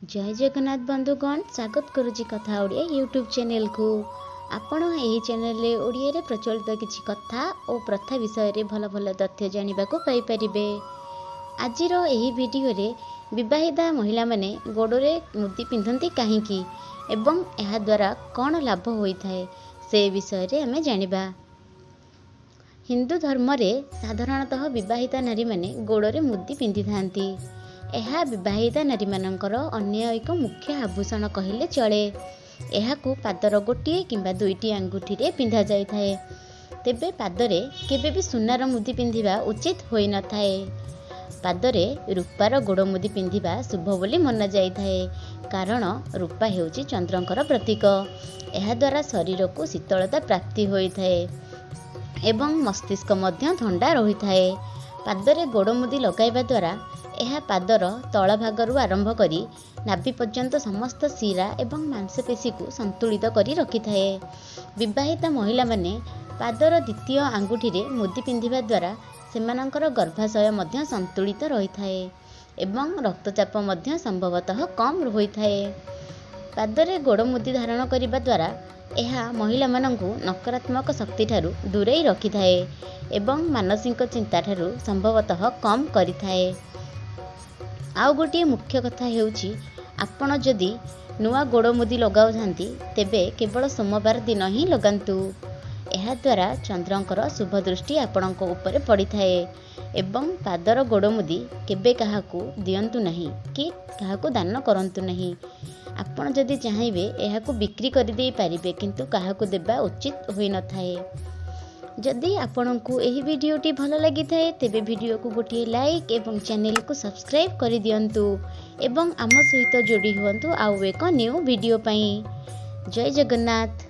जय जगन्नाथ बंधुगण स्वागत करुच्ची कथा ओडिया यूट्यूब चैनल को। आपण एही चैनल रे ओडिया रे प्रचलित किछि कथा और प्रथा विषय रे भल भल तथ्य जानिबा को पाई परिबे। आजिर एही वीडियो रे विवाहिता महिला माने गोडरे मुदी पिंधंती काहेकि एवं एहा द्वारा कौन लाभ होइथाय से विषय रे हमें जानिबा। हिंदू धर्म रे साधारणतः विवाहिता नारी माने गोडरे मुदी पिंधि थांती। यह विवाहिता नारी मानकर अन्य एक मुख्य आभूषण कहले चले। यहाकू पादर गोटे किंबा दुईटी आंगुठी रे पिंधा जाई थाए। तेबे पादरे केबे भी सुनार मुदी पिंधिबा उचित होई न थाए। पादरे रूपार गोड़ मुदी पिंधिबा शुभ बोली मना जाई थाए, कारण रूपा हेउची चंद्रंकर प्रतीक। यह द्वारा शरीर को शीतलता प्राप्ति होई थाए एवं मस्तिष्क मध्य ठंडा रही थाए। पादरे गोड़ मुदी लगाइबा द्वारा यह पादर तल भागरू आरंभ करी नाभि पर्यंत समस्त शिरा एवं मांसपेशी को संतुलित करी रखि थाए। विवाहिता महिला माने पादर द्वितीय आंगुठी रे मुदी पिंधिबा द्वारा सेमानकर गर्भाशय मध्य संतुलित रही थाए एवं रक्तचाप मध्य संभवतः कम होई थाए। पादरे गोड़ मुदी धारण करिबा द्वारा यह महिला मानंकु नकारात्मक शक्ति ठारू दूरेई रखि थाए एवं मानसिक चिंता ठारू संभवतः कम करि थाए। आउ गोटे मुख्य कथा हेउची, आपण जदि नुआ गोड़ मुदी लगाउछांती तेबे केवल सोमवार दिन ही लगांतु। यह द्वारा चंद्रंकर शुभ दृष्टि आपणक ऊपर पड़ी थाए एवं पादर गोड़ मुदी केबे काहाकू दियंतु नहीं कि काहाकू दान करंतु नहीं। आपण जदि चाहिए एहाकू बिक्री कर दे पारिबे, किंतु काहाकू देबा उचित होई न थाए। जदि आपंक यही वीडियोटी भल लगी थाए तेबे वीडियो को गोटे लाइक एवं चैनल को सब्सक्राइब कर दियंतु एवं आम सहित जोड़ी हुअंतु आउ एक न्यू वीडियो पई। जय जगन्नाथ।